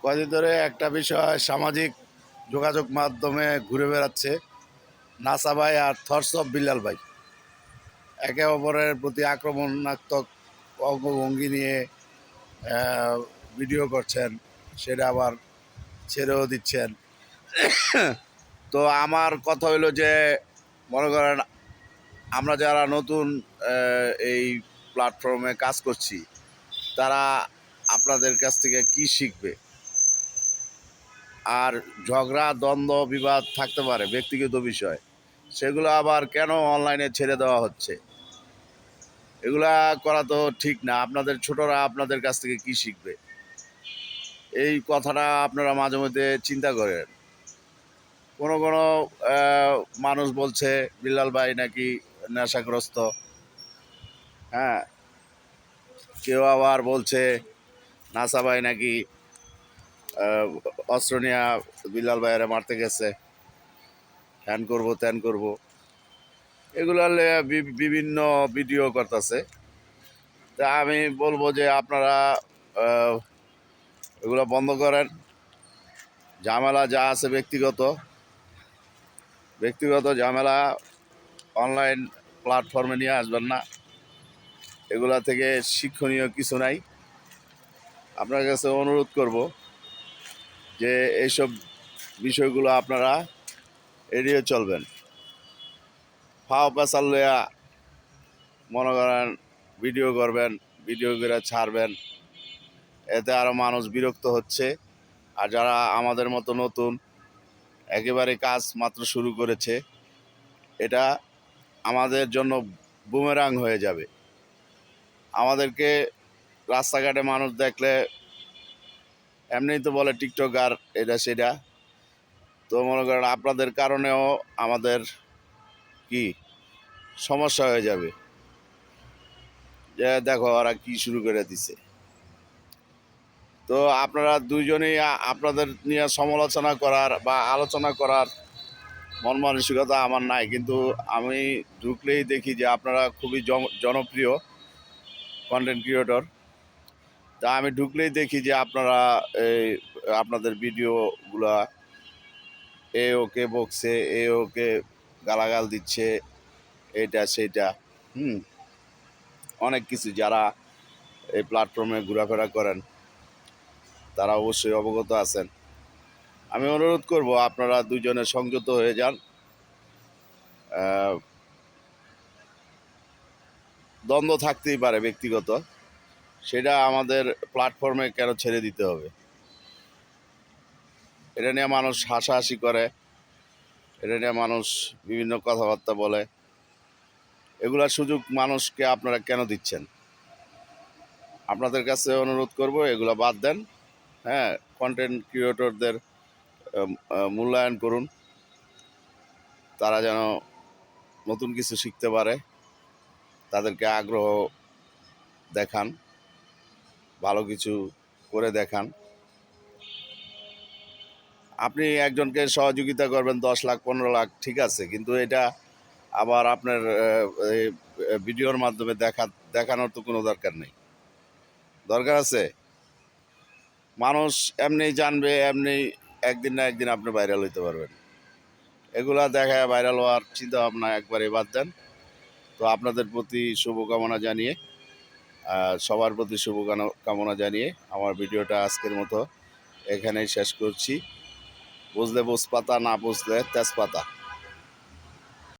কদিন ধরে একটা বিষয় সামাজিক যোগাযোগ মাধ্যমে ঘুরে বেড়াচ্ছে। নাসা ভাই আর থটস অফ বিল্লাল ভাই একে অপরের প্রতি আক্রমণাত্মক অঙ্গভঙ্গি নিয়ে ভিডিও করছেন, সেটা আবার ছেড়েও দিচ্ছেন। তো আমার কথা হলো যে, মনে করেন আমরা যারা নতুন এই প্ল্যাটফর্মে কাজ করছি, তারা আপনাদের কাছ থেকে কি শিখবে? আর ঝগড়া দ্বন্দ্ব বিবাদ থাকতে পারে, ব্যক্তিগত বিষয়, সেগুলো আবার কেন অনলাইনে ছেড়ে দেওয়া হচ্ছে? এগুলা করা তো ঠিক না। আপনাদের ছোটরা আপনাদের কাছ থেকে কি শিখবে? এই কথাটা আপনারা মাঝে মধ্যে চিন্তা করেন। কোনো কোনো মানুষ বলছে বিল্লাল ভাই নাকি নেশাগ্রস্ত। হ্যাঁ, কেউ আবার বলছে নাসা ভাই নাকি অস্ত্র নিয়ে বিল্লাল ভাইয়েরা মারতে গেছে, হ্যান করবো ত্যান করবো, এগুলো বিভিন্ন ভিডিও করতেছে। তা আমি বলবো যে আপনারা এগুলো বন্ধ করেন। ঝামেলা যা আছে ব্যক্তিগত ঝামেলা অনলাইন প্ল্যাটফর্মে নিয়ে আসবেন না। এগুলা থেকে শিক্ষণীয় কিছু নাই। আপনার কাছে অনুরোধ করব যে এইসব বিষয়গুলো আপনারা এড়িয়ে চলবেন। ফাও পেশাল লইয়া মনে করেন ভিডিও করবেন, ভিডিও করে ছাড়বেন, এতে আরও মানুষ বিরক্ত হচ্ছে। আর যারা আমাদের মতো নতুন একেবারে কাজ মাত্র শুরু করেছে, এটা আমাদের জন্য বুমেরাং হয়ে যাবে। আমাদেরকে রাস্তাঘাটে মানুষ দেখলে এমনিই তো বলে টিকটকার, এটা সেটা। তো মনে করেন আপনাদের কারণেও আমাদের কি সমস্যা হয়ে যাবে, যে দেখো ওরা কি শুরু করে দিছে। তো আপনারা দুইজনেই আপনাদের নিয়ে সমালোচনা করার বা আলোচনা করার মন মানসিকতা আমার নাই, কিন্তু আমি ঢুকলেই দেখি যে আপনারা খুবই জনপ্রিয় কন্টেন্ট ক্রিয়েটর। তা আমি ঢুকলেই দেখি যে আপনারা এই আপনাদের ভিডিওগুলা এ ওকে বকছে, এ ওকে গালাগাল দিচ্ছে, এটা সেটা, অনেক কিছু। যারা এই প্ল্যাটফর্মে ঘোরাফেরা করেন তারা অবশ্যই অবগত আছেন। আমি অনুরোধ করব আপনারা দুজনে সংযত হয়ে যান। দ্বন্দ্ব থাকতেই পারে ব্যক্তিগত, সেটা আমাদের প্ল্যাটফর্মে কেন ছেড়ে দিতে হবে? এটা নিয়ে মানুষ হাসাহাসি করে, এটা নিয়ে মানুষ বিভিন্ন কথাবার্তা বলে। এগুলার সুযোগ মানুষকে আপনারা কেন দিচ্ছেন? আপনাদের কাছে অনুরোধ করব এগুলো বাদ দেন। হ্যাঁ, কন্টেন্ট ক্রিয়েটরদের মূল্যায়ন করুন, তারা যেন নতুন কিছু শিখতে পারে। তাদেরকে আগ্রহ দেখান, ভালো কিছু করে দেখান। আপনি একজনকে সহযোগিতা করবেন 10 লাখ 15 লাখ, ঠিক আছে, কিন্তু এটা আবার আপনার ভিডিওর মাধ্যমে দেখানোর তো কোনো দরকার নেই। দরকার আছে মানুষ এমনি জানবে, এমনি একদিন না একদিন আপনি ভাইরাল হইতে পারবেন। এগুলা দেখায় ভাইরাল হওয়ার চিন্তা ভাবনা একবারে বাদ দেন। তো আপনাদের প্রতি শুভকামনা জানিয়ে, সবার প্রতি শুভকামনা জানিয়ে আমার ভিডিওটা আজকের মতো এখানেই শেষ করছি। বুঝলে বুঝপাতা, না বুঝলে তেজপাতা।